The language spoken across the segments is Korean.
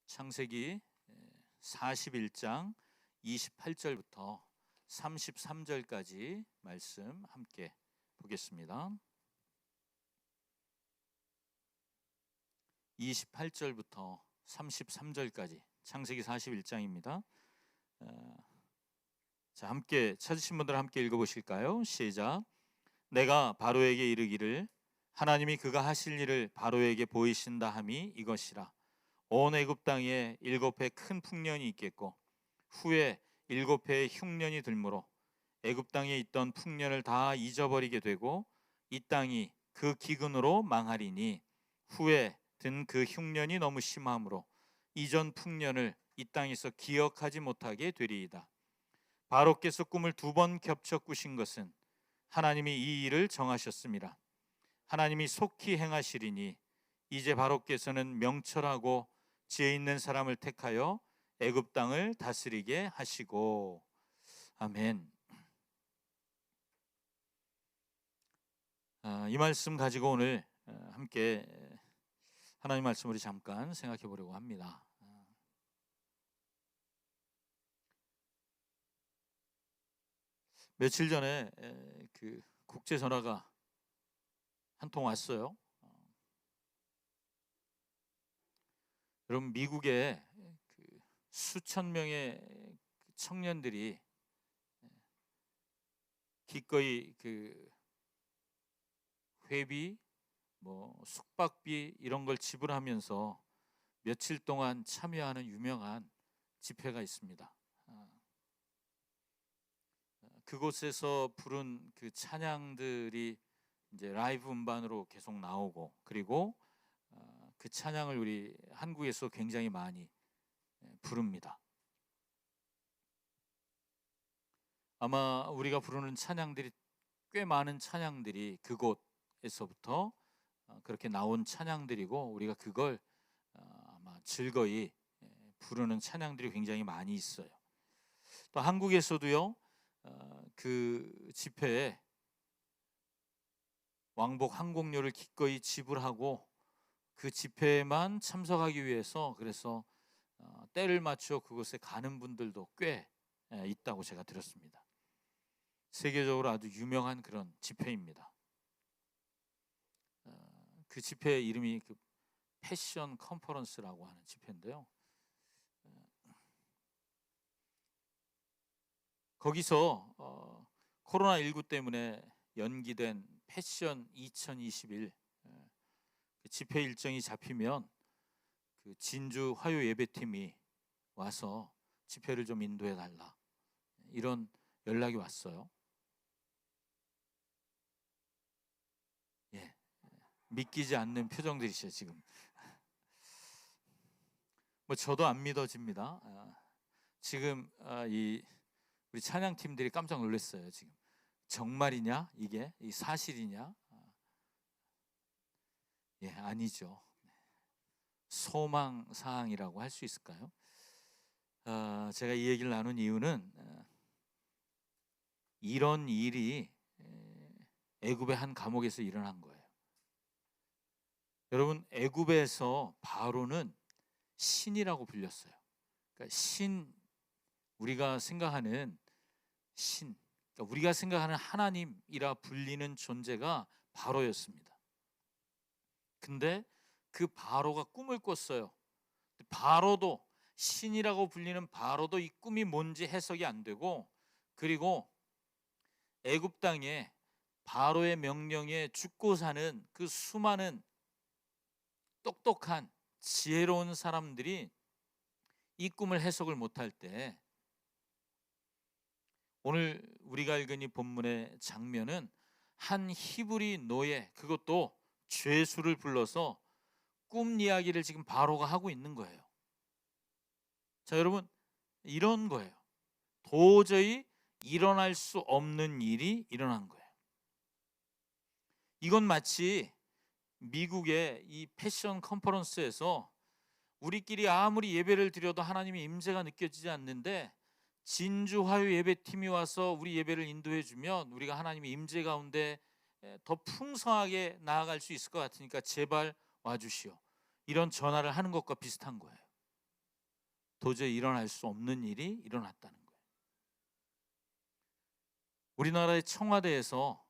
창세기 41장 28절부터 33절까지 말씀 함께 보겠습니다. 28절부터 33절까지 창세기 41장입니다. 자, 함께 찾으신 분들 함께 읽어보실까요? 시작. 내가 바로에게 이르기를 하나님이 그가 하실 일을 바로에게 보이신다 함이 이것이라. 온 애굽 땅에 7해 큰 풍년이 있겠고 후에 7해의 흉년이 들므로 애굽 땅에 있던 풍년을 다 잊어버리게 되고 이 땅이 그 기근으로 망하리니 후에 든 그 흉년이 너무 심함으로 이전 풍년을 이 땅에서 기억하지 못하게 되리이다. 바로께서 꿈을 2번 겹쳐 꾸신 것은 하나님이 이 일을 정하셨습니다. 하나님이 속히 행하시리니 이제 바로께서는 명철하고 지혜 있는 사람을 택하여 애굽 땅을 다스리게 하시고. 아멘. 이 말씀 가지고 오늘 함께 하나님 말씀 우리 잠깐 생각해 보려고 합니다. 며칠 전에 그 국제 전화가 한 통 왔어요. 여러분, 미국에 그 수천 명의 청년들이 기꺼이 그 회비, 숙박비 이런 걸 지불하면서 며칠 동안 참여하는 유명한 집회가 있습니다. 그곳에서 부른 그 찬양들이 이제 라이브 음반으로 계속 나오고, 그리고 그 찬양을 우리 한국에서 굉장히 많이 부릅니다. 아마 우리가 부르는 찬양들이 꽤 많은 찬양들이 그곳에서부터 그렇게 나온 찬양들이고, 우리가 그걸 아마 즐거이 부르는 찬양들이 굉장히 많이 있어요. 또 한국에서도요, 그 집회에 왕복 항공료를 기꺼이 지불하고 그 집회에만 참석하기 위해서 그래서 때를 맞춰 그곳에 가는 분들도 꽤 있다고 제가 들었습니다. 세계적으로 아주 유명한 그런 집회입니다. 그 집회 이름이 그 패션 컨퍼런스라고 하는 집회인데요. 거기서 코로나19 때문에 연기된 패션 2021 그 집회 일정이 잡히면 그 진주 화요 예배팀이 와서 집회를 좀 인도해 달라, 이런 연락이 왔어요. 믿기지 않는 표정들이시죠 지금. 저도 안 믿어집니다. 지금 이 우리 찬양팀들이 깜짝 놀랐어요. 지금 정말이냐, 이게 이 사실이냐? 아니죠. 소망 사항이라고 할 수 있을까요? 제가 이 얘기를 나눈 이유는 이런 일이 애굽의 한 감옥에서 일어난 거예요. 여러분, 애굽에서 바로는 신이라고 불렸어요. 그러니까 우리가 생각하는 신, 그러니까 우리가 생각하는 하나님이라 불리는 존재가 바로였습니다. 근데 그 바로가 꿈을 꿨어요. 바로도, 신이라고 불리는 바로도 이 꿈이 뭔지 해석이 안 되고, 그리고 애굽 땅에 바로의 명령에 죽고 사는 그 수많은 똑똑한 지혜로운 사람들이 이 꿈을 해석을 못할 때, 오늘 우리가 읽은 이 본문의 장면은 한 히브리 노예, 그것도 죄수를 불러서 꿈 이야기를 지금 바로가 하고 있는 거예요. 자, 여러분, 이런 거예요. 도저히 일어날 수 없는 일이 일어난 거예요. 이건 마치 미국의 이 패션 컨퍼런스에서 우리끼리 아무리 예배를 드려도 하나님의 임재가 느껴지지 않는데 진주 화요 예배팀이 와서 우리 예배를 인도해 주면 우리가 하나님의 임재 가운데 더 풍성하게 나아갈 수 있을 것 같으니까 제발 와주시오, 이런 전화를 하는 것과 비슷한 거예요. 도저히 일어날 수 없는 일이 일어났다는 거예요. 우리나라의 청와대에서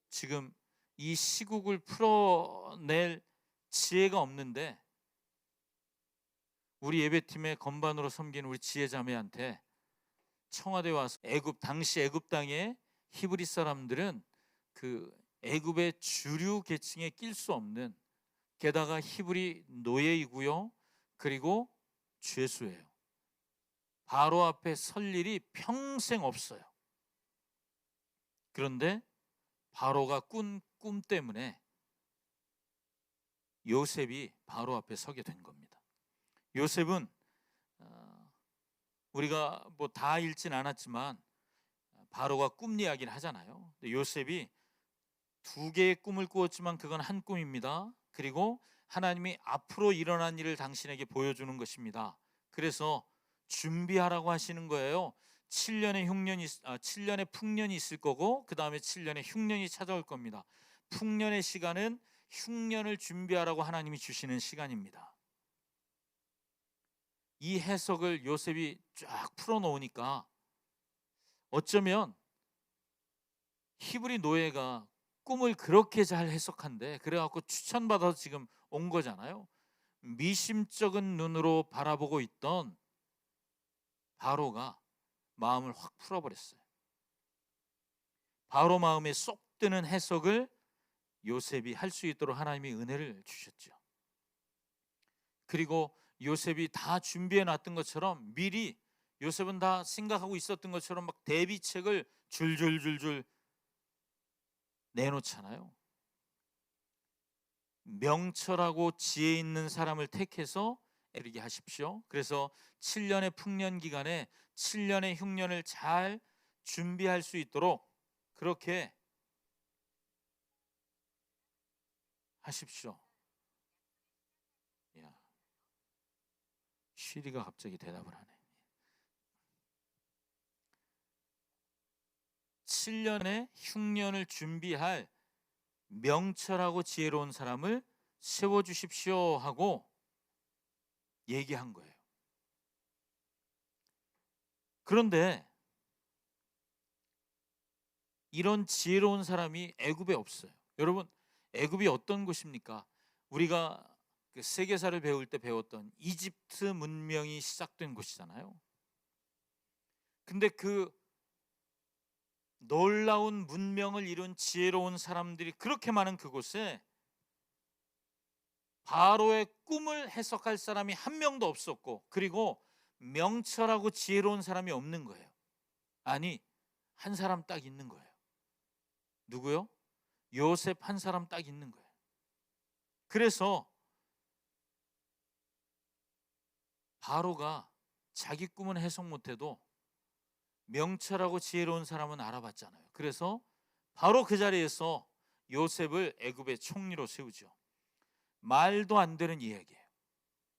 지금 이 시국을 풀어낼 지혜가 없는데 우리 예배팀의 건반으로 섬기는 우리 지혜자매한테 청와대 와서 당시 애굽 땅의 히브리 사람들은 그 애굽의 주류 계층에 낄 수 없는, 게다가 히브리 노예이고요, 그리고 죄수예요. 바로 앞에 설 일이 평생 없어요. 그런데 바로가 꾼 꿈 때문에 요셉이 바로 앞에 서게 된 겁니다. 요셉은 우리가 뭐 다 읽진 않았지만 바로가 꿈 이야기를 하잖아요. 요셉이 두 개의 꿈을 꾸었지만 그건 한 꿈입니다. 그리고 하나님이 앞으로 일어난 일을 당신에게 보여주는 것입니다. 그래서 준비하라고 하시는 거예요. 7년의 풍년이 있을 거고 그 다음에 7년의 흉년이 찾아올 겁니다. 풍년의 시간은 흉년을 준비하라고 하나님이 주시는 시간입니다. 이 해석을 요셉이 쫙 풀어놓으니까 어쩌면 히브리 노예가 꿈을 그렇게 잘 해석한데 그래갖고 추천받아서 지금 온 거잖아요. 미심쩍은 눈으로 바라보고 있던 바로가 마음을 확 풀어버렸어요. 바로 마음에 쏙 드는 해석을 요셉이 할 수 있도록 하나님이 은혜를 주셨죠. 그리고 요셉이 다 준비해 놨던 것처럼 미리 요셉은 다 생각하고 있었던 것처럼 막 대비책을 줄줄줄줄 내놓잖아요. 명철하고 지혜 있는 사람을 택해서 이르게 하십시오. 그래서 7년의 풍년 기간에 7년의 흉년을 잘 준비할 수 있도록 그렇게 하십시오. 야, 쉬리가 갑자기 대답을 하네. 7년의 흉년을 준비할 명철하고 지혜로운 사람을 세워주십시오 하고 얘기한 거예요. 그런데 이런 지혜로운 사람이 애굽에 없어요. 여러분, 애굽이 어떤 곳입니까? 우리가 그 세계사를 배울 때 배웠던 이집트 문명이 시작된 곳이잖아요. 근데 그 놀라운 문명을 이룬 지혜로운 사람들이 그렇게 많은 그곳에 바로의 꿈을 해석할 사람이 한 명도 없었고, 그리고 명철하고 지혜로운 사람이 없는 거예요. 아니, 한 사람 딱 있는 거예요. 누구요? 요셉 한 사람 딱 있는 거예요. 그래서 바로가 자기 꿈은 해석 못해도 명철하고 지혜로운 사람은 알아봤잖아요. 그래서 바로 그 자리에서 요셉을 애굽의 총리로 세우죠. 말도 안 되는 이야기예요.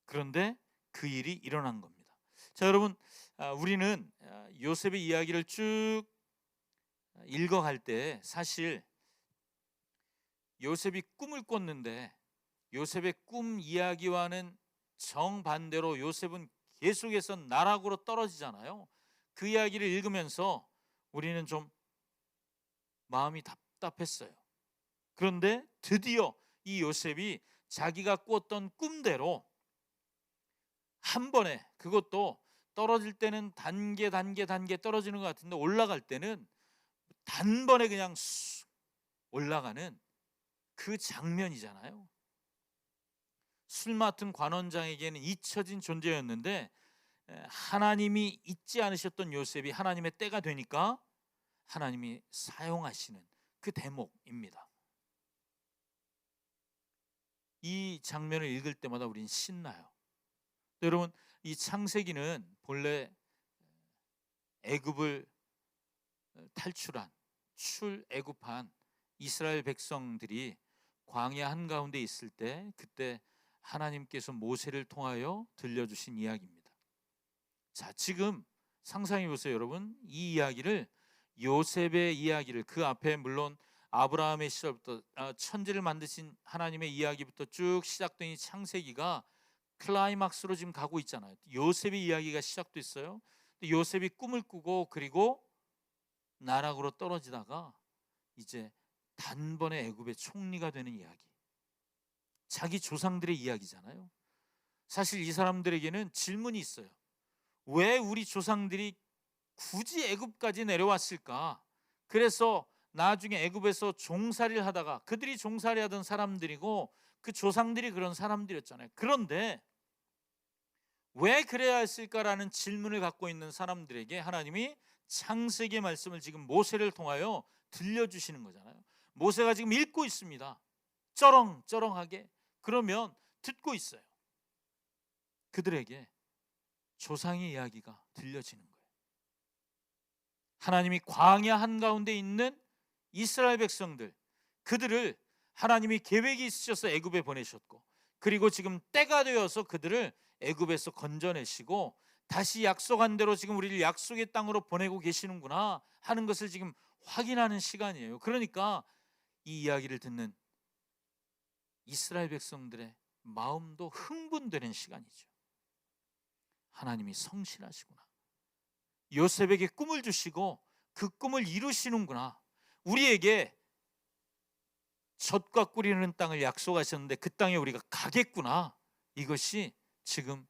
그런데 그 일이 일어난 겁니다. 자, 여러분, 우리는 요셉의 이야기를 쭉 읽어갈 때 사실 요셉이 꿈을 꿨는데 요셉의 꿈 이야기와는 정반대로 요셉은 계속해서 나락으로 떨어지잖아요. 그 이야기를 읽으면서 우리는 좀 마음이 답답했어요. 그런데 드디어 이 요셉이 자기가 꿨던 꿈대로 한 번에, 그것도 떨어질 때는 단계 떨어지는 것 같은데 올라갈 때는 단번에 그냥 쑥 올라가는 그 장면이잖아요. 술 맡은 관원장에게는 잊혀진 존재였는데 하나님이 잊지 않으셨던 요셉이 하나님의 때가 되니까 하나님이 사용하시는 그 대목입니다. 이 장면을 읽을 때마다 우리는 신나요. 여러분, 이 창세기는 본래 애굽을 탈출한 출애굽한 이스라엘 백성들이 광야 한가운데 있을 때 그때 하나님께서 모세를 통하여 들려주신 이야기입니다. 자, 지금 상상해 보세요, 여러분. 이 이야기를, 요셉의 이야기를, 그 앞에 물론 아브라함의 시절부터 천지를 만드신 하나님의 이야기부터 쭉 시작된 이 창세기가 클라이막스로 지금 가고 있잖아요. 요셉의 이야기가 시작됐어요. 요셉이 꿈을 꾸고 그리고 나락으로 떨어지다가 이제 단번에 애굽의 총리가 되는 이야기. 자기 조상들의 이야기잖아요. 사실 이 사람들에게는 질문이 있어요. 왜 우리 조상들이 굳이 애굽까지 내려왔을까? 그래서 나중에 애굽에서 종살이를 하다가, 그들이 종살이 하던 사람들이고 그 조상들이 그런 사람들이었잖아요. 그런데 왜 그래야 했을까라는 질문을 갖고 있는 사람들에게 하나님이 창세기의 말씀을 지금 모세를 통하여 들려주시는 거잖아요. 모세가 지금 읽고 있습니다. 쩌렁쩌렁하게. 그러면 듣고 있어요. 그들에게 조상의 이야기가 들려지는 거예요. 하나님이 광야 한가운데 있는 이스라엘 백성들, 그들을 하나님이 계획이 있으셔서 애굽에 보내셨고, 그리고 지금 때가 되어서 그들을 애굽에서 건져내시고 다시 약속한 대로 지금 우리를 약속의 땅으로 보내고 계시는구나 하는 것을 지금 확인하는 시간이에요. 그러니까 이 이야기를 듣는 이스라엘 백성들의 마음도 흥분되는 시간이죠. 하나님이 성실하시구나. 요셉에게 꿈을 주시고 그 꿈을 이루시는구나. 우리에게 젖과 꿀이 흐르는 땅을 약속하셨는데 그 땅에 우리가 가겠구나. 이것이 지금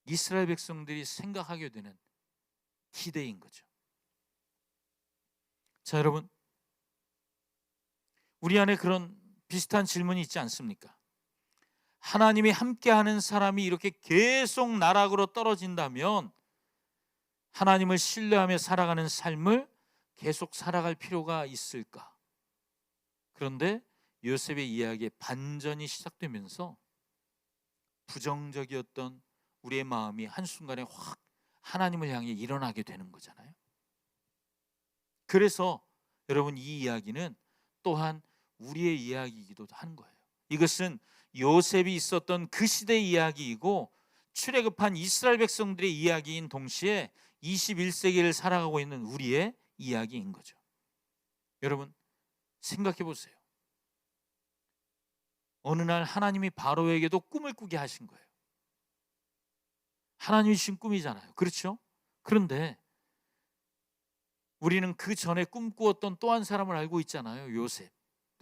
이스라엘 백성들이 생각하게 되는 기대인 거죠. 자, 여러분, 우리 안에 그런 비슷한 질문이 있지 않습니까? 하나님이 함께하는 사람이 이렇게 계속 나락으로 떨어진다면 하나님을 신뢰하며 살아가는 삶을 계속 살아갈 필요가 있을까? 그런데 요셉의 이야기에 반전이 시작되면서 부정적이었던 우리의 마음이 한순간에 확 하나님을 향해 일어나게 되는 거잖아요. 그래서 여러분, 이 이야기는 또한 우리의 이야기이기도 한 거예요. 이것은 요셉이 있었던 그 시대의 이야기이고 출애굽한 이스라엘 백성들의 이야기인 동시에 21세기를 살아가고 있는 우리의 이야기인 거죠. 여러분, 생각해 보세요. 어느 날 하나님이 바로에게도 꿈을 꾸게 하신 거예요. 하나님이 주신 꿈이잖아요. 그렇죠? 그런데 우리는 그 전에 꿈꾸었던 또 한 사람을 알고 있잖아요. 요셉.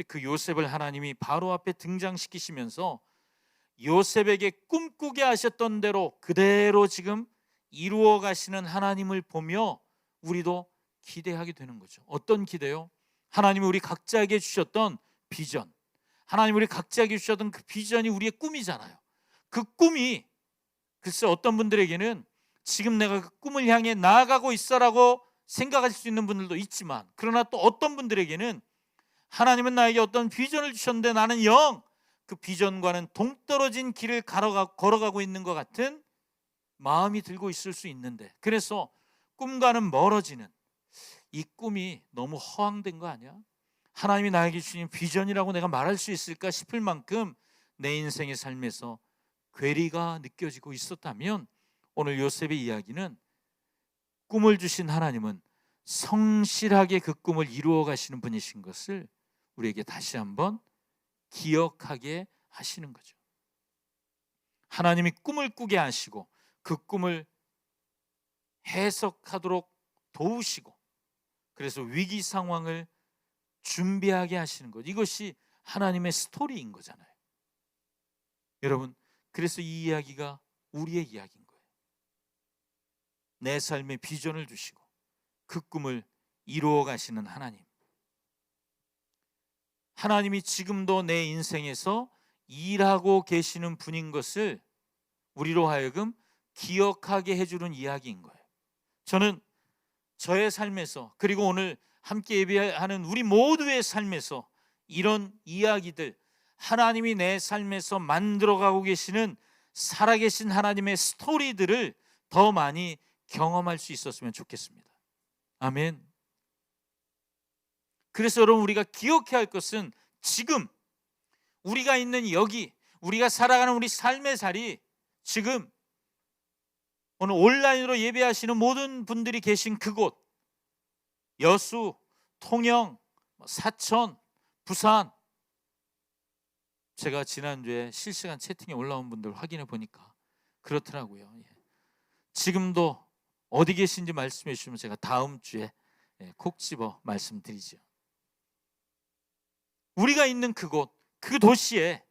그 요셉을 하나님이 바로 앞에 등장시키시면서 요셉에게 꿈꾸게 하셨던 대로 그대로 지금 이루어 가시는 하나님을 보며 우리도 기대하게 되는 거죠. 어떤 기대요? 하나님이 우리 각자에게 주셨던 비전, 하나님이 우리 각자에게 주셨던 그 비전이 우리의 꿈이잖아요. 그 꿈이 글쎄 어떤 분들에게는 지금 내가 그 꿈을 향해 나아가고 있어라고 생각할 수 있는 분들도 있지만, 그러나 또 어떤 분들에게는 하나님은 나에게 어떤 비전을 주셨는데 나는 영 그 비전과는 동떨어진 길을 걸어가고 있는 것 같은 마음이 들고 있을 수 있는데, 그래서 꿈과는 멀어지는 이 꿈이 너무 허황된 거 아니야? 하나님이 나에게 주신 비전이라고 내가 말할 수 있을까 싶을 만큼 내 인생의 삶에서 괴리가 느껴지고 있었다면, 오늘 요셉의 이야기는 꿈을 주신 하나님은 성실하게 그 꿈을 이루어 가시는 분이신 것을 우리에게 다시 한번 기억하게 하시는 거죠. 하나님이 꿈을 꾸게 하시고 그 꿈을 해석하도록 도우시고, 그래서 위기 상황을 준비하게 하시는 것, 이것이 하나님의 스토리인 거잖아요. 여러분, 그래서 이 이야기가 우리의 이야기인 거예요. 내 삶에 비전을 주시고 그 꿈을 이루어 가시는 하나님, 하나님이 지금도 내 인생에서 일하고 계시는 분인 것을 우리로 하여금 기억하게 해주는 이야기인 거예요. 저는 저의 삶에서, 그리고 오늘 함께 예배하는 우리 모두의 삶에서 이런 이야기들, 하나님이 내 삶에서 만들어가고 계시는 살아계신 하나님의 스토리들을 더 많이 경험할 수 있었으면 좋겠습니다. 아멘. 그래서 여러분, 우리가 기억해야 할 것은 지금 우리가 있는 여기, 우리가 살아가는 우리 삶의 자리, 지금 오늘 온라인으로 예배하시는 모든 분들이 계신 그곳, 여수, 통영, 사천, 부산, 제가 지난주에 실시간 채팅에 올라온 분들 확인해 보니까 그렇더라고요. 지금도 어디 계신지 말씀해 주시면 제가 다음 주에 콕 집어 말씀드리죠. 우리가 있는 그곳, 그 도시에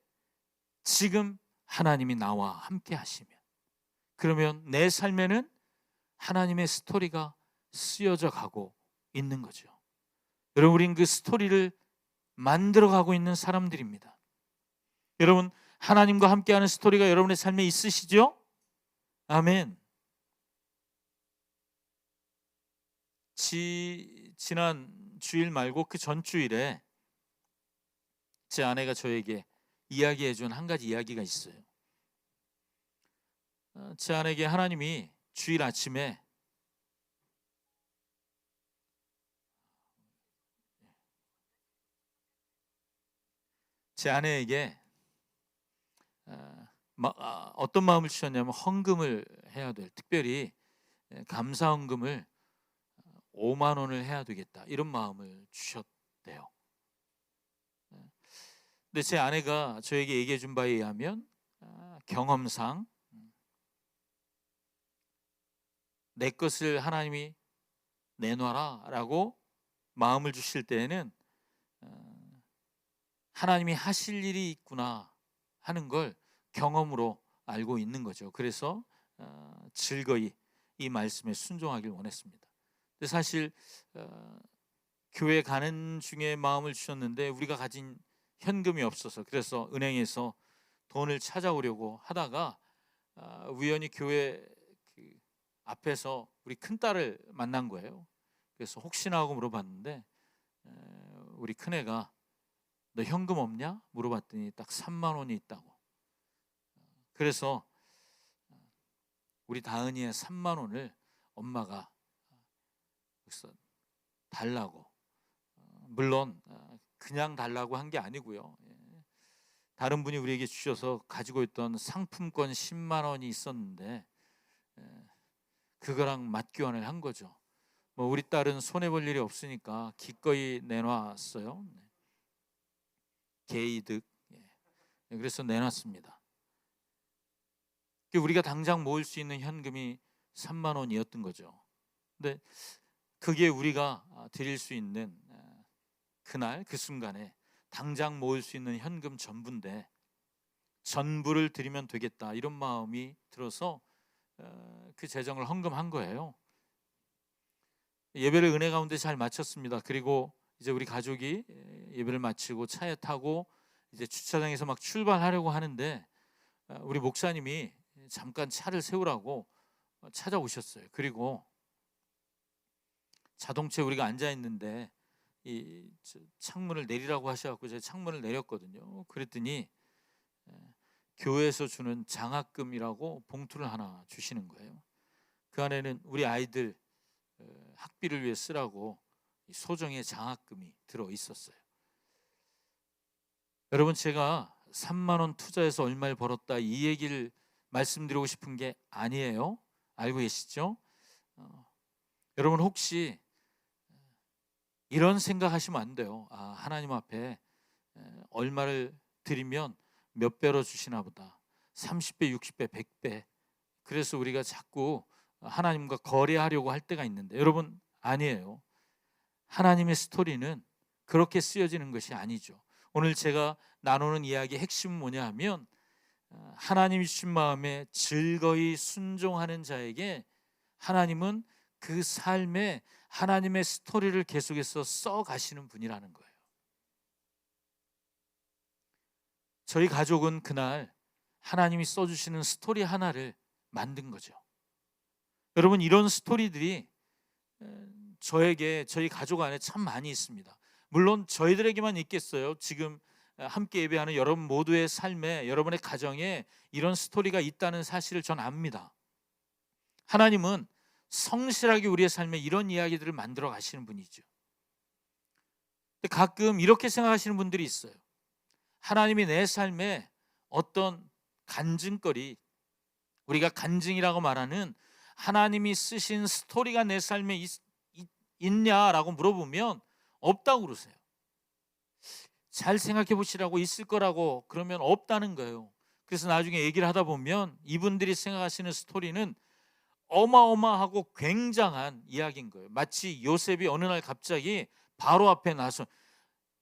지금 하나님이 나와 함께 하시면, 그러면 내 삶에는 하나님의 스토리가 쓰여져 가고 있는 거죠. 여러분, 우린 그 스토리를 만들어가고 있는 사람들입니다. 여러분, 하나님과 함께하는 스토리가 여러분의 삶에 있으시죠? 아멘. 지난 주일 말고 그 전 주일에 제 아내가 저에게 이야기해 준 한 가지 이야기가 있어요. 제 아내에게 하나님이 주일 아침에 제 아내에게 어떤 마음을 주셨냐면 헌금을 해야 될, 특별히 감사 헌금을 5만 원을 해야 되겠다, 이런 마음을 주셨대요. 근데 제 아내가 저에게 얘기해 준 바에 의하면 경험상 내 것을 하나님이 내놔라 라고 마음을 주실 때에는 하나님이 하실 일이 있구나 하는 걸 경험으로 알고 있는 거죠. 그래서 즐거이 이 말씀에 순종하길 원했습니다. 근데 사실 교회 가는 중에 마음을 주셨는데 우리가 가진 현금이 없어서, 그래서 은행에서 돈을 찾아오려고 하다가 우연히 교회 그 앞에서 우리 큰딸을 만난 거예요. 그래서 혹시나 하고 물어봤는데 우리 큰애가 너 현금 없냐? 물어봤더니 딱 3만 원이 있다고. 그래서 우리 다은이의 3만 원을 엄마가 달라고, 물론 그냥 달라고 한 게 아니고요. 다른 분이 우리에게 주셔서 가지고 있던 상품권 10만 원이 있었는데 그거랑 맞교환을 한 거죠. 우리 딸은 손해볼 일이 없으니까 기꺼이 내놨어요. 개이득. 그래서 내놨습니다. 우리가 당장 모을 수 있는 현금이 3만 원이었던 거죠. 근데 그게 우리가 드릴 수 있는 그날 그 순간에 당장 모을 수 있는 현금 전부인데 전부를 드리면 되겠다, 이런 마음이 들어서 그 재정을 헌금한 거예요. 예배를 은혜 가운데 잘 마쳤습니다. 그리고 이제 우리 가족이 예배를 마치고 차에 타고 이제 주차장에서 막 출발하려고 하는데 우리 목사님이 잠깐 차를 세우라고 찾아오셨어요. 그리고 자동차에 우리가 앉아 있는데 이 창문을 내리라고 하셔갖고 제가 창문을 내렸거든요. 그랬더니 교회에서 주는 장학금이라고 봉투를 하나 주시는 거예요. 그 안에는 우리 아이들 학비를 위해 쓰라고 소정의 장학금이 들어 있었어요. 여러분, 제가 3만 원 투자해서 얼마를 벌었다 이 얘기를 말씀드리고 싶은 게 아니에요. 알고 계시죠? 여러분, 혹시 이런 생각하시면 안 돼요. 하나님 앞에 얼마를 드리면 몇 배로 주시나 보다, 30배, 60배, 100배. 그래서 우리가 자꾸 하나님과 거래하려고 할 때가 있는데, 여러분, 아니에요. 하나님의 스토리는 그렇게 쓰여지는 것이 아니죠. 오늘 제가 나누는 이야기의 핵심은 뭐냐 하면, 하나님이 주신 마음에 즐거이 순종하는 자에게 하나님은 그 삶에 하나님의 스토리를 계속해서 써 가시는 분이라는 거예요. 저희 가족은 그날 하나님이 써주시는 스토리 하나를 만든 거죠. 여러분, 이런 스토리들이 저에게, 저희 가족 안에 참 많이 있습니다. 물론 저희들에게만 있겠어요? 지금 함께 예배하는 여러분 모두의 삶에, 여러분의 가정에 이런 스토리가 있다는 사실을 전 압니다. 하나님은 성실하게 우리의 삶에 이런 이야기들을 만들어 가시는 분이죠. 근데 가끔 이렇게 생각하시는 분들이 있어요. 하나님이 내 삶에 어떤 간증거리, 우리가 간증이라고 말하는 하나님이 쓰신 스토리가 내 삶에 있냐라고 물어보면 없다고 그러세요. 잘 생각해 보시라고 있을 거라고 그러면 없다는 거예요. 그래서 나중에 얘기를 하다 보면 이분들이 생각하시는 스토리는 어마어마하고 굉장한 이야기인 거예요. 마치 요셉이 어느 날 갑자기 바로 앞에 나서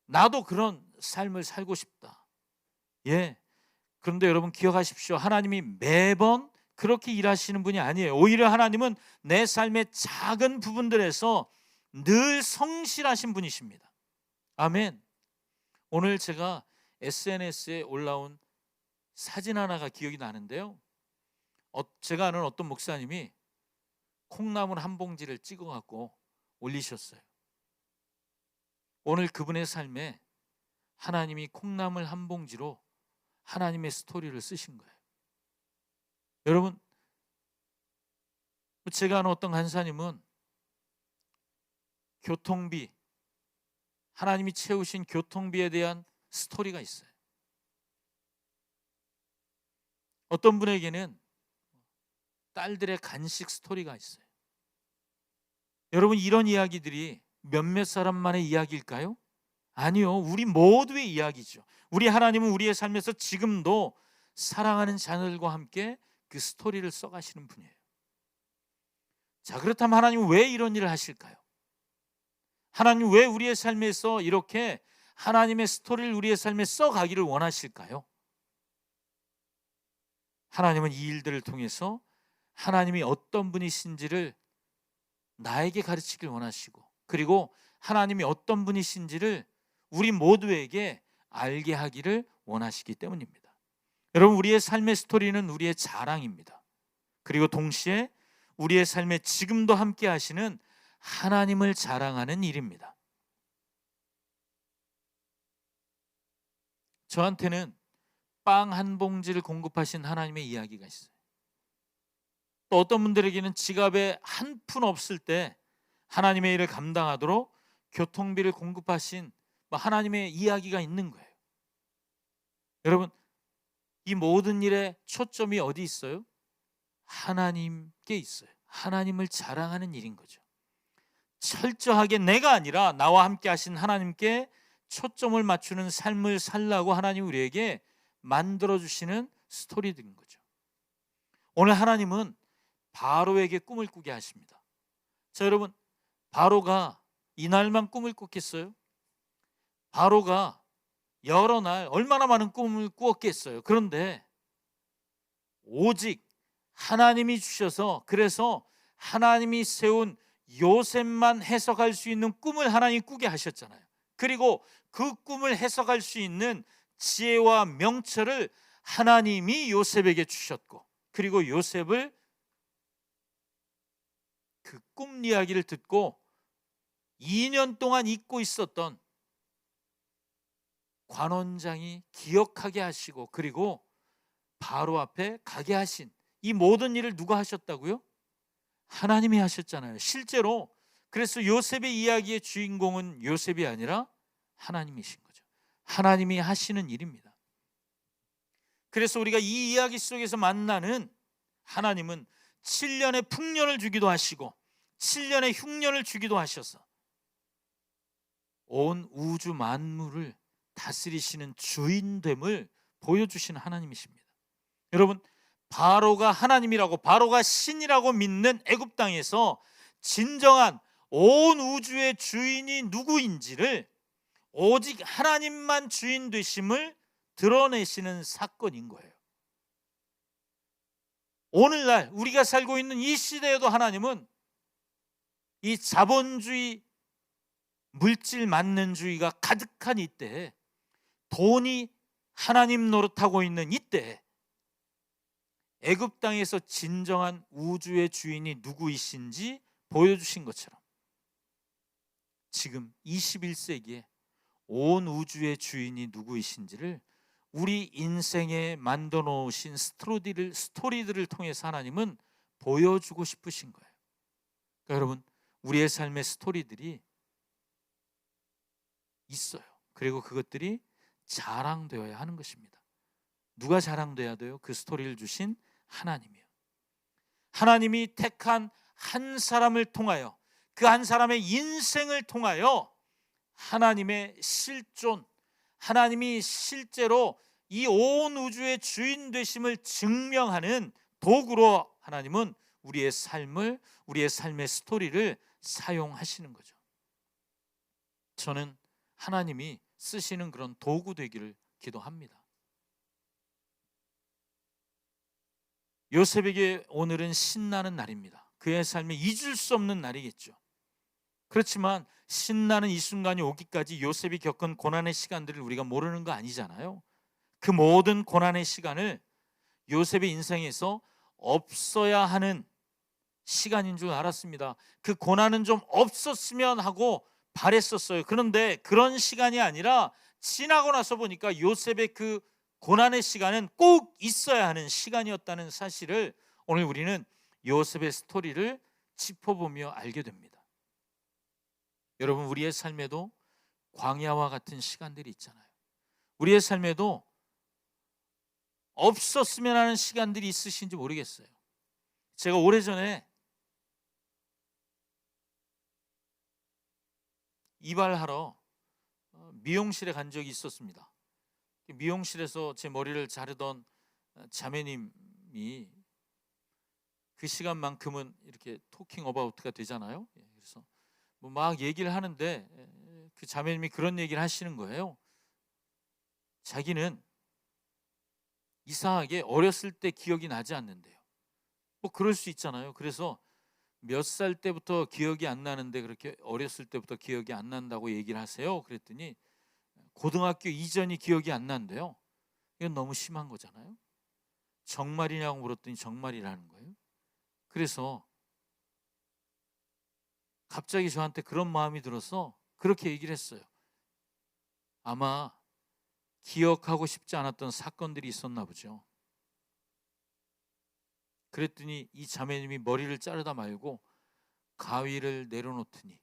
나도 그런 삶을 살고 싶다. 예. 그런데 여러분 기억하십시오. 하나님이 매번 그렇게 일하시는 분이 아니에요. 오히려 하나님은 내 삶의 작은 부분들에서 늘 성실하신 분이십니다. 아멘. 오늘 제가 SNS에 올라온 사진 하나가 기억이 나는데요. 제가 아는 어떤 목사님이 콩나물 한 봉지를 찍어갖고 올리셨어요. 오늘 그분의 삶에 하나님이 콩나물 한 봉지로 하나님의 스토리를 쓰신 거예요. 여러분, 제가 아는 어떤 간사님은 교통비, 하나님이 채우신 교통비에 대한 스토리가 있어요. 어떤 분에게는 딸들의 간식 스토리가 있어요. 여러분, 이런 이야기들이 몇몇 사람만의 이야기일까요? 아니요, 우리 모두의 이야기죠. 우리 하나님은 우리의 삶에서 지금도 사랑하는 자녀들과 함께 그 스토리를 써가시는 분이에요. 자, 그렇다면 하나님은 왜 이런 일을 하실까요? 하나님 왜 우리의 삶에서 이렇게 하나님의 스토리를 우리의 삶에 써가기를 원하실까요? 하나님은 이 일들을 통해서 하나님이 어떤 분이신지를 나에게 가르치길 원하시고, 그리고 하나님이 어떤 분이신지를 우리 모두에게 알게 하기를 원하시기 때문입니다. 여러분, 우리의 삶의 스토리는 우리의 자랑입니다. 그리고 동시에 우리의 삶에 지금도 함께 하시는 하나님을 자랑하는 일입니다. 저한테는 빵 한 봉지를 공급하신 하나님의 이야기가 있어요. 또 어떤 분들에게는 지갑에 한 푼 없을 때 하나님의 일을 감당하도록 교통비를 공급하신 하나님의 이야기가 있는 거예요. 여러분, 이 모든 일의 초점이 어디 있어요? 하나님께 있어요. 하나님을 자랑하는 일인 거죠. 철저하게 내가 아니라 나와 함께 하신 하나님께 초점을 맞추는 삶을 살라고 하나님 우리에게 만들어주시는 스토리들인 거죠. 오늘 하나님은 바로에게 꿈을 꾸게 하십니다. 자, 여러분, 바로가 이날만 꿈을 꿨겠어요? 바로가 여러 날 얼마나 많은 꿈을 꾸었겠어요? 그런데 오직 하나님이 주셔서, 그래서 하나님이 세운 요셉만 해석할 수 있는 꿈을 하나님이 꾸게 하셨잖아요. 그리고 그 꿈을 해석할 수 있는 지혜와 명철을 하나님이 요셉에게 주셨고, 그리고 요셉을 그 꿈 이야기를 듣고 2년 동안 잊고 있었던 관원장이 기억하게 하시고, 그리고 바로 앞에 가게 하신 이 모든 일을 누가 하셨다고요? 하나님이 하셨잖아요. 실제로 그래서 요셉의 이야기의 주인공은 요셉이 아니라 하나님이신 거죠. 하나님이 하시는 일입니다. 그래서 우리가 이 이야기 속에서 만나는 하나님은 7년의 풍년을 주기도 하시고 7년의 흉년을 주기도 하셔서 온 우주 만물을 다스리시는 주인됨을 보여주시는 하나님이십니다. 여러분, 바로가 하나님이라고, 바로가 신이라고 믿는 애굽 땅에서 진정한 온 우주의 주인이 누구인지를 오직 하나님만 주인 되심을 드러내시는 사건인 거예요. 오늘날 우리가 살고 있는 이 시대에도 하나님은 이 자본주의, 물질 만능주의가 가득한 이때에, 돈이 하나님 노릇하고 있는 이때에 애굽 땅에서 진정한 우주의 주인이 누구이신지 보여주신 것처럼 지금 21세기에 온 우주의 주인이 누구이신지를 우리 인생에 만들어 놓으신 스토리들을 통해서 하나님은 보여주고 싶으신 거예요. 그러니까 여러분, 우리의 삶의 스토리들이 있어요. 그리고 그것들이 자랑되어야 하는 것입니다. 누가 자랑돼야 돼요? 그 스토리를 주신 하나님이요. 하나님이 택한 한 사람을 통하여, 그 한 사람의 인생을 통하여 하나님의 실존, 하나님이 실제로 이 온 우주의 주인 되심을 증명하는 도구로 하나님은 우리의 삶의 스토리를 사용하시는 거죠. 저는 하나님이 쓰시는 그런 도구 되기를 기도합니다. 요셉에게 오늘은 신나는 날입니다. 그의 삶에 잊을 수 없는 날이겠죠. 그렇지만 신나는 이 순간이 오기까지 요셉이 겪은 고난의 시간들을 우리가 모르는 거 아니잖아요. 그 모든 고난의 시간을 요셉의 인생에서 없어야 하는 시간인 줄 알았습니다. 그 고난은 좀 없었으면 하고 바랬었어요. 그런데 그런 시간이 아니라 지나고 나서 보니까 요셉의 그 고난의 시간은 꼭 있어야 하는 시간이었다는 사실을 오늘 우리는 요셉의 스토리를 짚어보며 알게 됩니다. 여러분, 우리의 삶에도 광야와 같은 시간들이 있잖아요. 우리의 삶에도 없었으면 하는 시간들이 있으신지 모르겠어요. 제가 오래전에 이발하러 미용실에 간 적이 있었습니다. 미용실에서 제 머리를 자르던 자매님이 그 시간만큼은 이렇게 토킹 어바우트가 되잖아요. 그래서 뭐 막 얘기를 하는데 그 자매님이 그런 얘기를 하시는 거예요. 자기는 이상하게 어렸을 때 기억이 나지 않는데요. 뭐 그럴 수 있잖아요. 그래서 몇 살 때부터 기억이 안 나는데 그렇게 어렸을 때부터 기억이 안 난다고 얘기를 하세요? 그랬더니 고등학교 이전이 기억이 안 난대요. 이건 너무 심한 거잖아요. 정말이냐고 물었더니 정말이라는 거예요. 그래서 갑자기 저한테 그런 마음이 들어서 그렇게 얘기를 했어요. 아마 기억하고 싶지 않았던 사건들이 있었나 보죠. 그랬더니 이 자매님이 머리를 자르다 말고 가위를 내려놓더니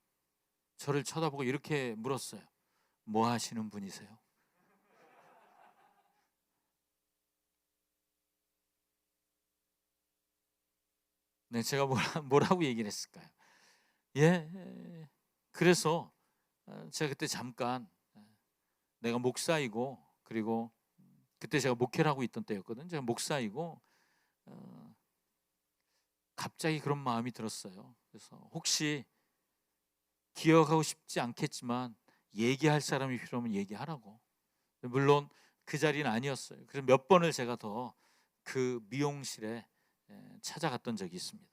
저를 쳐다보고 이렇게 물었어요. 뭐 하시는 분이세요? 네, 제가 뭐라고 얘기를 했을까요? 그래서 제가 그때 잠깐 내가 목사이고, 그리고 그때 제가 목회를 하고 있던 때였거든요. 제가 목사이고 갑자기 그런 마음이 들었어요. 그래서 혹시 기억하고 싶지 않겠지만 얘기할 사람이 필요하면 얘기하라고. 물론 그 자리는 아니었어요. 그래서 몇 번을 제가 더 그 미용실에 찾아갔던 적이 있습니다.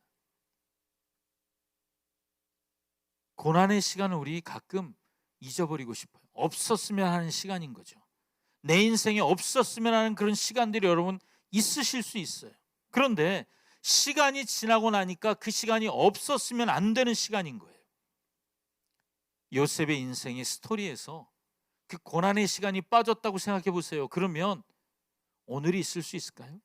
고난의 시간을 우리 가끔 잊어버리고 싶어요. 없었으면 하는 시간인 거죠. 내 인생에 없었으면 하는 그런 시간들이 여러분 있으실 수 있어요. 그런데 시간이 지나고 나니까 그 시간이 없었으면 안 되는 시간인 거예요. 요셉의 인생의 스토리에서 그 고난의 시간이 빠졌다고 생각해 보세요. 그러면 오늘이 있을 수 있을까요?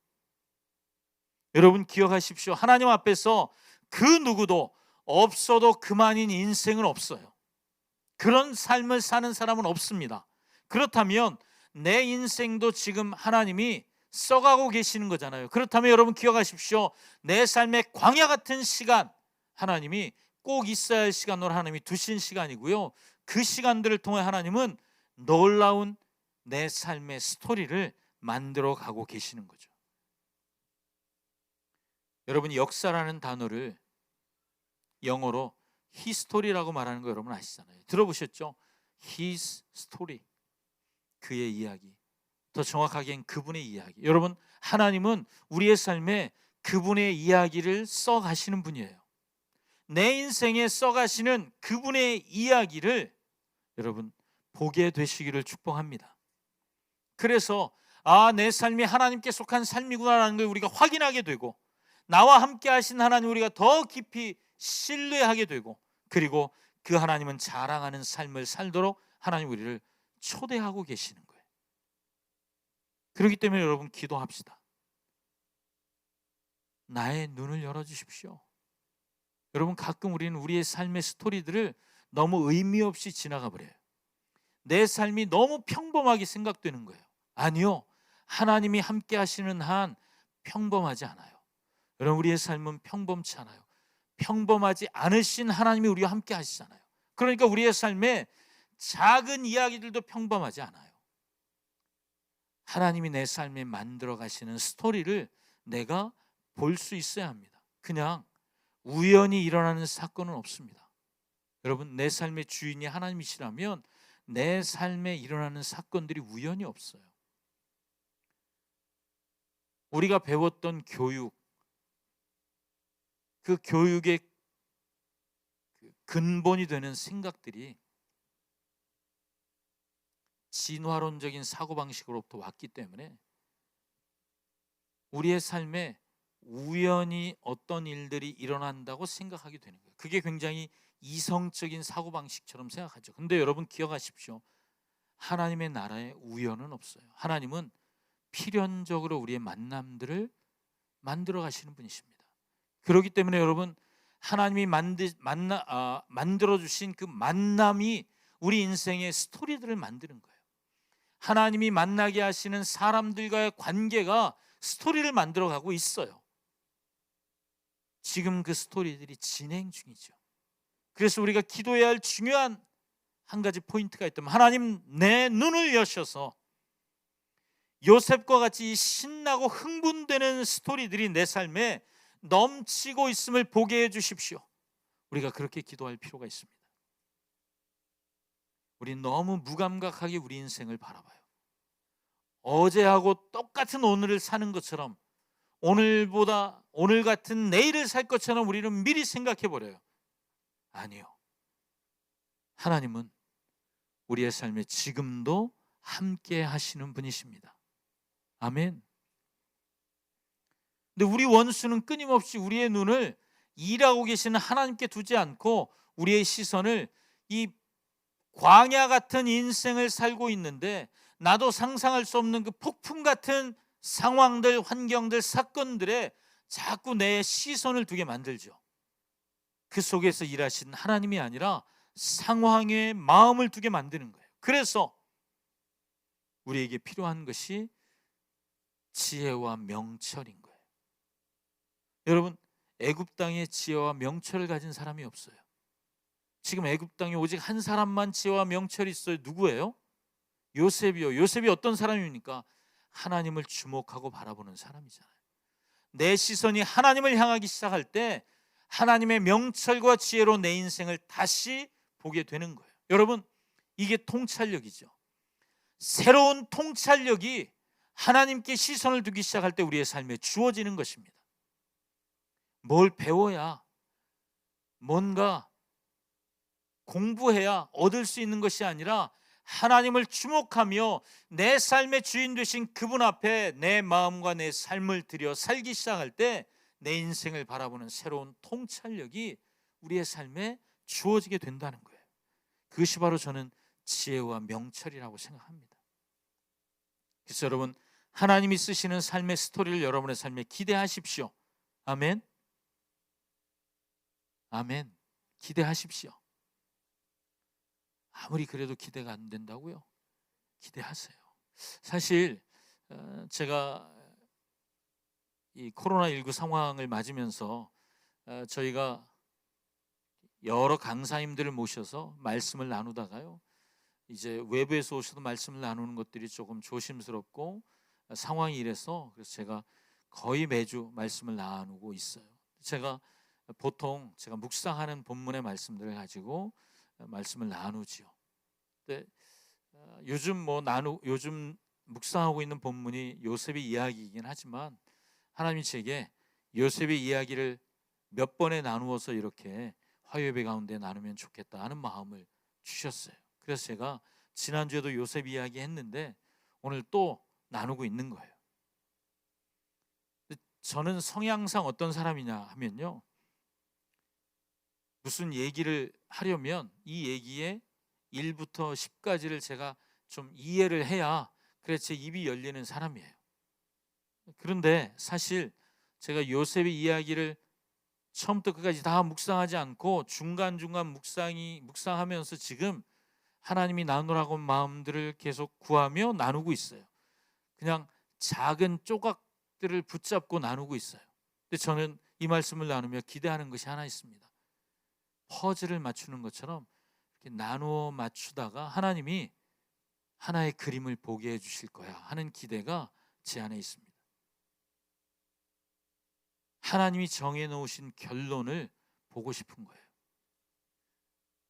여러분 기억하십시오. 하나님 앞에서 그 누구도 없어도 그만인 인생은 없어요. 그런 삶을 사는 사람은 없습니다. 그렇다면 내 인생도 지금 하나님이 써가고 계시는 거잖아요. 그렇다면 여러분 기억하십시오. 내 삶의 광야 같은 시간, 하나님이 꼭 있어야 할 시간으로 하나님이 두신 시간이고요. 그 시간들을 통해 하나님은 놀라운 내 삶의 스토리를 만들어 가고 계시는 거죠. 여러분이 역사라는 단어를 영어로 history라고 말하는 거 여러분 아시잖아요. 들어보셨죠? His story, 그의 이야기. 더 정확하게는 그분의 이야기. 여러분, 하나님은 우리의 삶에 그분의 이야기를 써가시는 분이에요. 내 인생에 써가시는 그분의 이야기를 여러분 보게 되시기를 축복합니다. 그래서 내 삶이 하나님께 속한 삶이구나라는 걸 우리가 확인하게 되고, 나와 함께 하신 하나님 우리가 더 깊이 신뢰하게 되고, 그리고 그 하나님은 자랑하는 삶을 살도록 하나님 우리를 초대하고 계시는 거예요. 그렇기 때문에 여러분 기도합시다. 나의 눈을 열어주십시오. 여러분 가끔 우리는 우리의 삶의 스토리들을 너무 의미 없이 지나가 버려요. 내 삶이 너무 평범하게 생각되는 거예요. 아니요, 하나님이 함께 하시는 한 평범하지 않아요. 여러분 우리의 삶은 평범치 않아요. 평범하지 않으신 하나님이 우리와 함께 하시잖아요. 그러니까 우리의 삶에 작은 이야기들도 평범하지 않아요. 하나님이 내 삶에 만들어 가시는 스토리를 내가 볼 수 있어야 합니다. 그냥 우연히 일어나는 사건은 없습니다. 여러분, 내 삶의 주인이 하나님이시라면 내 삶에 일어나는 사건들이 우연히 없어요. 우리가 배웠던 교육, 그 교육의 근본이 되는 생각들이 진화론적인 사고방식으로부터 왔기 때문에 우리의 삶에 우연히 어떤 일들이 일어난다고 생각하게 되는 거예요. 그게 굉장히 이성적인 사고방식처럼 생각하죠. 근데 여러분 기억하십시오. 하나님의 나라에 우연은 없어요. 하나님은 필연적으로 우리의 만남들을 만들어 가시는 분이십니다. 그렇기 때문에 여러분, 하나님이 만들어 주신 그 만남이 우리 인생의 스토리들을 만드는 거예요. 하나님이 만나게 하시는 사람들과의 관계가 스토리를 만들어 가고 있어요. 지금 그 스토리들이 진행 중이죠. 그래서 우리가 기도해야 할 중요한 한 가지 포인트가 있다면, 하나님 내 눈을 여셔서 요셉과 같이 신나고 흥분되는 스토리들이 내 삶에 넘치고 있음을 보게 해 주십시오. 우리가 그렇게 기도할 필요가 있습니다. 우리 너무 무감각하게 우리 인생을 바라봐요. 어제하고 똑같은 오늘을 사는 것처럼, 오늘 같은 내일을 살 것처럼 우리는 미리 생각해 버려요. 아니요. 하나님은 우리의 삶에 지금도 함께 하시는 분이십니다. 아멘. 근데 우리 원수는 끊임없이 우리의 눈을 일하고 계시는 하나님께 두지 않고 우리의 시선을 이 광야 같은 인생을 살고 있는데, 나도 상상할 수 없는 그 폭풍 같은 상황들, 환경들, 사건들에 자꾸 내 시선을 두게 만들죠. 그 속에서 일하시는 하나님이 아니라 상황에 마음을 두게 만드는 거예요. 그래서 우리에게 필요한 것이 지혜와 명철인 거예요. 여러분, 애굽 땅에 지혜와 명철을 가진 사람이 없어요. 지금 애굽 땅에 오직 한 사람만 지혜와 명철이 있어요. 누구예요? 요셉이요. 요셉이 어떤 사람입니까? 하나님을 주목하고 바라보는 사람이잖아요. 내 시선이 하나님을 향하기 시작할 때 하나님의 명철과 지혜로 내 인생을 다시 보게 되는 거예요. 여러분, 이게 통찰력이죠. 새로운 통찰력이 하나님께 시선을 두기 시작할 때 우리의 삶에 주어지는 것입니다. 뭘 배워야, 뭔가 공부해야 얻을 수 있는 것이 아니라 하나님을 주목하며 내 삶의 주인 되신 그분 앞에 내 마음과 내 삶을 들여 살기 시작할 때 내 인생을 바라보는 새로운 통찰력이 우리의 삶에 주어지게 된다는 거예요. 그것이 바로 저는 지혜와 명철이라고 생각합니다. 그래서 여러분, 하나님이 쓰시는 삶의 스토리를 여러분의 삶에 기대하십시오. 아멘. 아멘. 기대하십시오. 아무리 그래도 기대가 안 된다고요? 기대하세요. 사실 제가 이 코로나19 상황을 맞으면서 저희가 여러 강사님들을 모셔서 말씀을 나누다가요, 이제 외부에서 오셔도 말씀을 나누는 것들이 조금 조심스럽고 상황이 이래서, 그래서 제가 거의 매주 말씀을 나누고 있어요. 보통 제가 묵상하는 본문의 말씀들을 가지고 말씀을 나누지요. 근데 요즘 묵상하고 있는 본문이 요셉의 이야기이긴 하지만, 하나님이 제게 요셉의 이야기를 몇 번에 나누어서 이렇게 화요예배 가운데 나누면 좋겠다 하는 마음을 주셨어요. 그래서 제가 지난주에도 요셉 이야기 했는데 오늘 또 나누고 있는 거예요. 저는 성향상 어떤 사람이냐 하면요, 무슨 얘기를 하려면 이 얘기의 1부터 10까지를 제가 좀 이해를 해야 그래 제 입이 열리는 사람이에요. 그런데 사실 제가 요셉의 이야기를 처음부터 끝까지 다 묵상하지 않고 중간중간 묵상하면서 지금 하나님이 나누라고 마음들을 계속 구하며 나누고 있어요. 그냥 작은 조각들을 붙잡고 나누고 있어요. 근데 저는 이 말씀을 나누며 기대하는 것이 하나 있습니다. 퍼즐을 맞추는 것처럼 이렇게 나누어 맞추다가 하나님이 하나의 그림을 보게 해주실 거야 하는 기대가 제 안에 있습니다. 하나님이 정해놓으신 결론을 보고 싶은 거예요.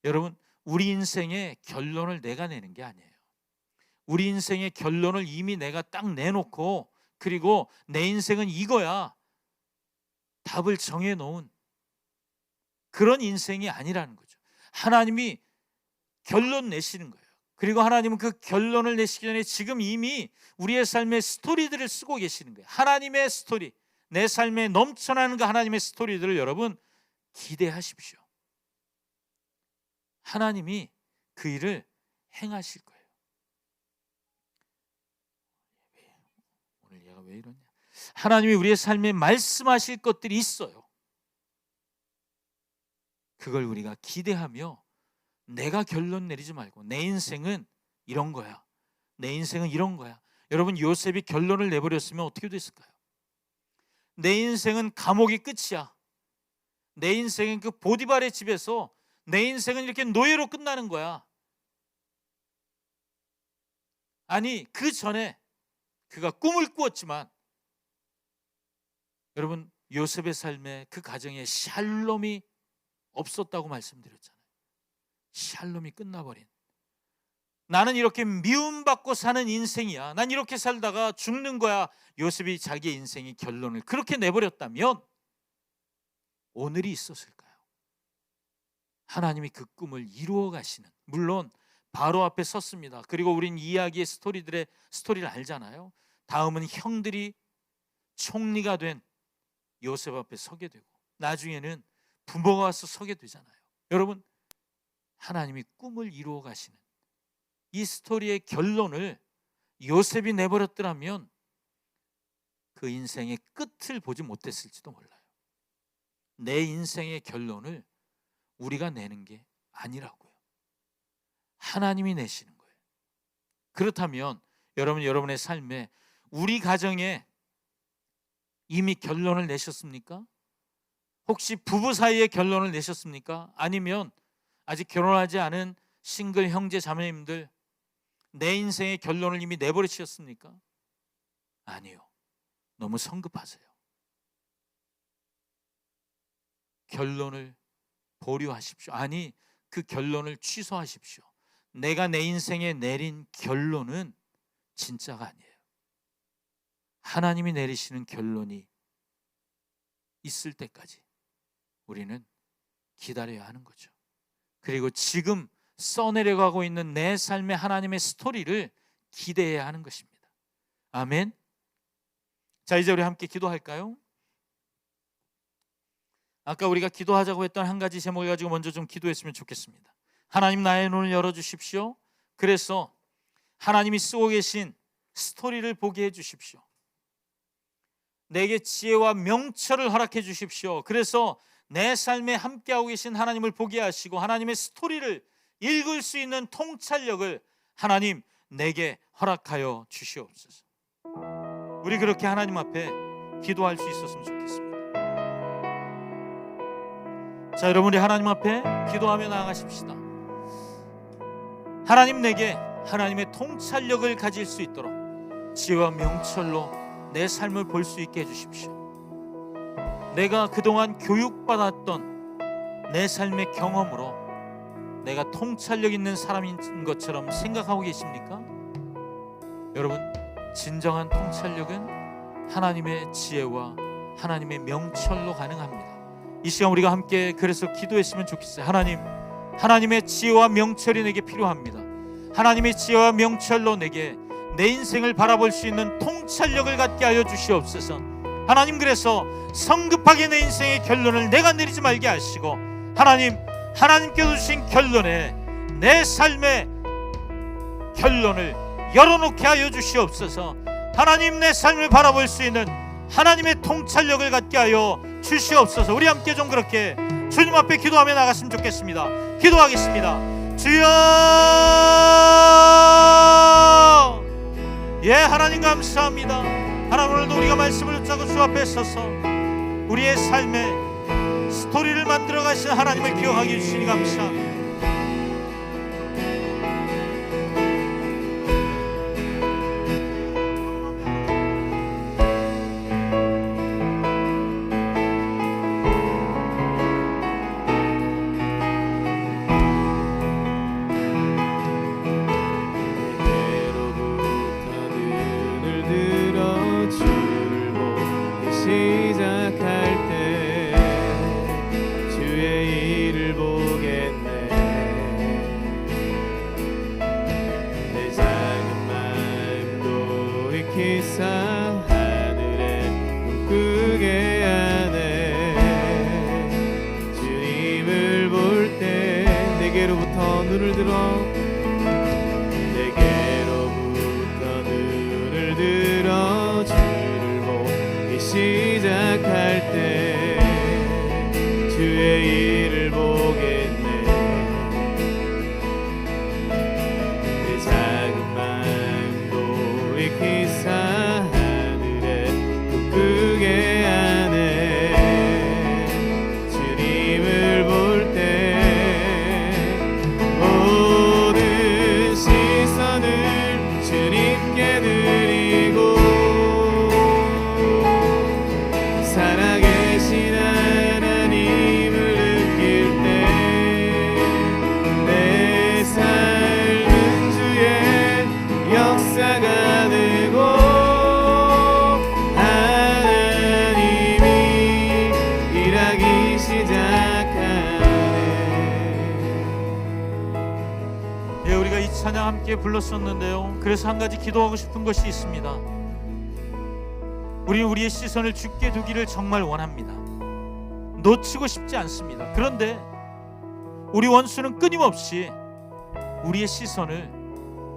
여러분, 우리 인생의 결론을 내가 내는 게 아니에요. 우리 인생의 결론을 이미 내가 딱 내놓고, 그리고 내 인생은 이거야 답을 정해놓은 그런 인생이 아니라는 거죠. 하나님이 결론 내시는 거예요. 그리고 하나님은 그 결론을 내시기 전에 지금 이미 우리의 삶의 스토리들을 쓰고 계시는 거예요. 하나님의 스토리, 내 삶에 넘쳐나는 그 하나님의 스토리들을 여러분 기대하십시오. 하나님이 그 일을 행하실 거예요. 오늘 얘가 왜 이러냐? 하나님이 우리의 삶에 말씀하실 것들이 있어요. 그걸 우리가 기대하며 내가 결론 내리지 말고 내 인생은 이런 거야, 내 인생은 이런 거야. 여러분, 요셉이 결론을 내버렸으면 어떻게 됐을까요? 내 인생은 감옥이 끝이야. 내 인생은 그 보디발의 집에서 내 인생은 이렇게 노예로 끝나는 거야. 아니, 그 전에 그가 꿈을 꾸었지만 여러분, 요셉의 삶에 그 가정에 샬롬이 없었다고 말씀드렸잖아요. 샬롬이 끝나버린, 나는 이렇게 미움받고 사는 인생이야, 난 이렇게 살다가 죽는 거야. 요셉이 자기의 인생의 결론을 그렇게 내버렸다면 오늘이 있었을까요? 하나님이 그 꿈을 이루어 가시는, 물론 바로 앞에 섰습니다. 그리고 우린 이야기의 스토리를 알잖아요. 다음은 형들이 총리가 된 요셉 앞에 서게 되고, 나중에는 부모가 와서 서게 되잖아요. 여러분, 하나님이 꿈을 이루어 가시는 이 스토리의 결론을 요셉이 내버렸더라면 그 인생의 끝을 보지 못했을지도 몰라요. 내 인생의 결론을 우리가 내는 게 아니라고요. 하나님이 내시는 거예요. 그렇다면 여러분의 삶에, 우리 가정에 이미 결론을 내셨습니까? 혹시 부부 사이에 결론을 내셨습니까? 아니면 아직 결혼하지 않은 싱글 형제 자매님들, 내 인생의 결론을 이미 내버리셨습니까? 아니요. 너무 성급하세요. 결론을 보류하십시오. 아니, 그 결론을 취소하십시오. 내가 내 인생에 내린 결론은 진짜가 아니에요. 하나님이 내리시는 결론이 있을 때까지 우리는 기다려야 하는 거죠. 그리고 지금 써내려가고 있는 내 삶의 하나님의 스토리를 기대해야 하는 것입니다. 아멘. 자, 이제 우리 함께 기도할까요? 아까 우리가 기도하자고 했던 한 가지 제목을 가지고 먼저 좀 기도했으면 좋겠습니다. 하나님, 나의 눈을 열어주십시오. 그래서 하나님이 쓰고 계신 스토리를 보게 해주십시오. 내게 지혜와 명철을 허락해 주십시오. 그래서 내 삶에 함께하고 계신 하나님을 보게 하시고 하나님의 스토리를 읽을 수 있는 통찰력을 하나님 내게 허락하여 주시옵소서. 우리 그렇게 하나님 앞에 기도할 수 있었으면 좋겠습니다. 자, 여러분이 하나님 앞에 기도하며 나아가십시다. 하나님, 내게 하나님의 통찰력을 가질 수 있도록 지혜와 명철로 내 삶을 볼 수 있게 해주십시오. 내가 그동안 교육받았던 내 삶의 경험으로 내가 통찰력 있는 사람인 것처럼 생각하고 계십니까? 여러분, 진정한 통찰력은 하나님의 지혜와 하나님의 명철로 가능합니다. 이 시간 우리가 함께 그래서 기도했으면 좋겠어요. 하나님, 하나님의 지혜와 명철이 내게 필요합니다. 하나님의 지혜와 명철로 내게 내 인생을 바라볼 수 있는 통찰력을 갖게 하여 주시옵소서. 하나님, 그래서 성급하게 내 인생의 결론을 내가 내리지 말게 하시고 하나님, 하나님께서 주신 결론에 내 삶의 결론을 열어놓게 하여 주시옵소서. 하나님, 내 삶을 바라볼 수 있는 하나님의 통찰력을 갖게 하여 주시옵소서. 우리 함께 좀 그렇게 주님 앞에 기도하며 나갔으면 좋겠습니다. 기도하겠습니다. 주여, 예, 하나님 감사합니다. 하나님, 오늘도 우리가 말씀을 붙잡고 주 앞에 서서 우리의 삶의 스토리를 만들어 가신 하나님을 기억하게 해주시니 감사합니다. 시작할 때 주의 일을 보겠네. 내 작은 마음도 돌이키사 하늘에 꿈꾸게 하네. 주님을 볼 때 내게로부터 눈을 들어 주를 보기 시작할 때 주의 일을 보겠네. 내 작은 마음 돌이키사 하늘에 꿈꾸게 하네. 주님을 볼 때 모든 시선을 주님께 드리고 살아계신 하나님을 느낄 때 내 삶은 주의 역사가 되고 하나님이 일하기 시작하네. 예, 우리가 이 찬양 함께 불렀었는데요. 그래서 한 가지 기도하고 싶은 것이 있습니다. 우리는 우리의 시선을 주께 두기를 정말 원합니다. 놓치고 싶지 않습니다. 그런데 우리 원수는 끊임없이 우리의 시선을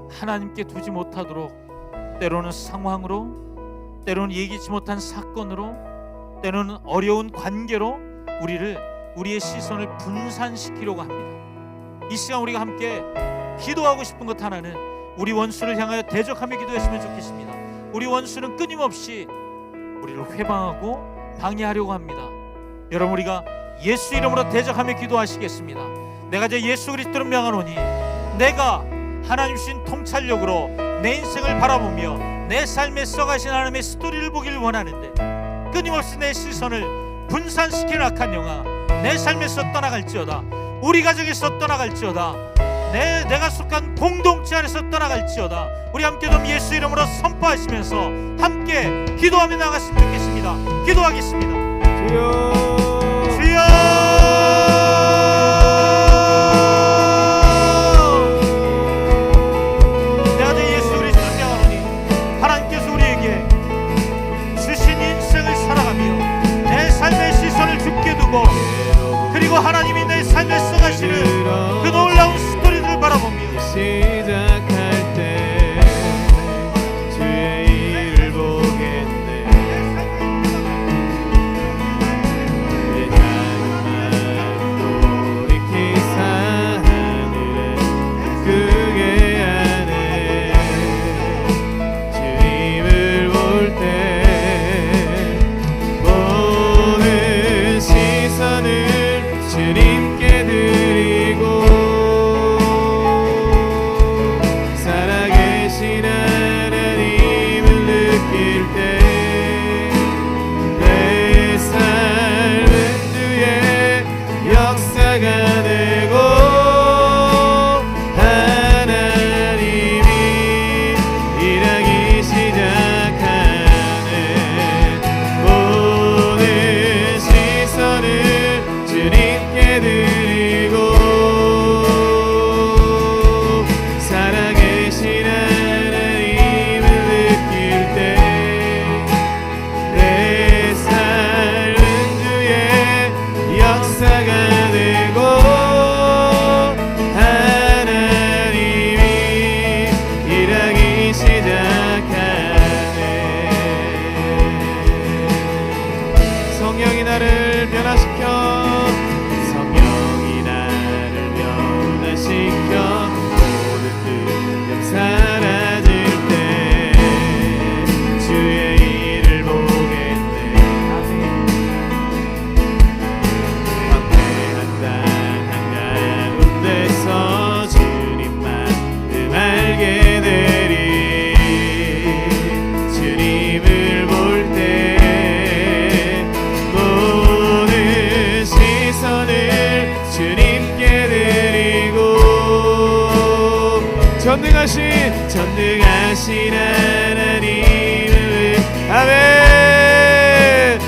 하나님께 두지 못하도록 때로는 상황으로, 때로는 예기치 못한 사건으로, 때로는 어려운 관계로 우리의 시선을 분산시키려고 합니다. 이 시간 우리가 함께 기도하고 싶은 것 하나는 우리 원수를 향하여 대적하며 기도했으면 좋겠습니다. 우리 원수는 끊임없이 우리를 회방하고 방해하려고 합니다. 여러분, 우리가 예수 이름으로 대적하며 기도하시겠습니다. 내가 제 예수 그리스도로 명하노니 내가 하나님 주신 통찰력으로 내 인생을 바라보며 내 삶에 써가신 하나님의 스토리를 보기를 원하는데 끊임없이 내 시선을 분산시키는 악한 영화 내 삶에서 떠나갈지어다, 우리 가정에서 떠나갈지어다, 내가 속한 공동체 안에서 떠나갈지어다. 우리 함께 좀 예수 이름으로 선포하시면서 함께 기도하며 나갔으면 좋겠습니다. 기도하겠습니다. 주여, 주여, 내가 내 예수 그리스도를 명하노니 하나님께서 우리에게 주신 인생을 살아가며 내 삶의 시선을 주께 두고 그리고 하나님이 내 삶에 써가시는 그 놀라운 스토리들을 바라보며 시작할 때 주의 일을 보겠네. 내 작은 마음 돌이키사 하늘에 크게 하네. 주님을 볼 때 모든 시선을 주님께 드리고 살아계신 하나님을 느낄 때 내 삶은 주의 역사가 되고 하나님이 일하기 시작하네. 모든 시선을 주님께 드리고 살아계신 하나님을 느낄 때 내 삶은 주의 역사가 되고 하나님이 일하기 시작하네. 성령이 나를 변화시켜 모든 득점 사라질 때 주의 일을 보겠네. 황폐한 땅 한가운데서 주님만 알게 되리. 주님을 볼 때 모든 시선을 주님께 드리고 전능하신 하나님을 아멘.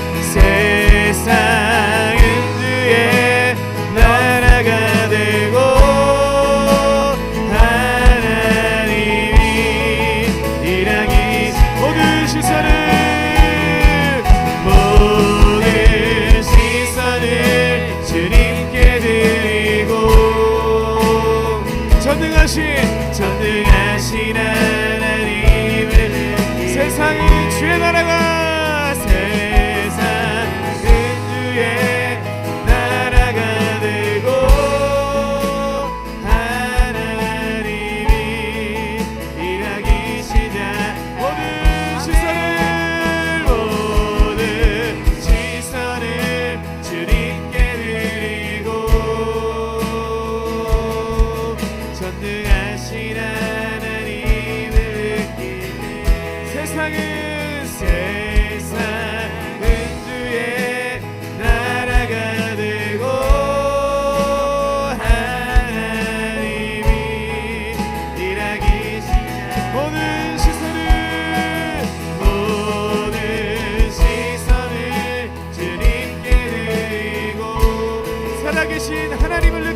되신 하나님을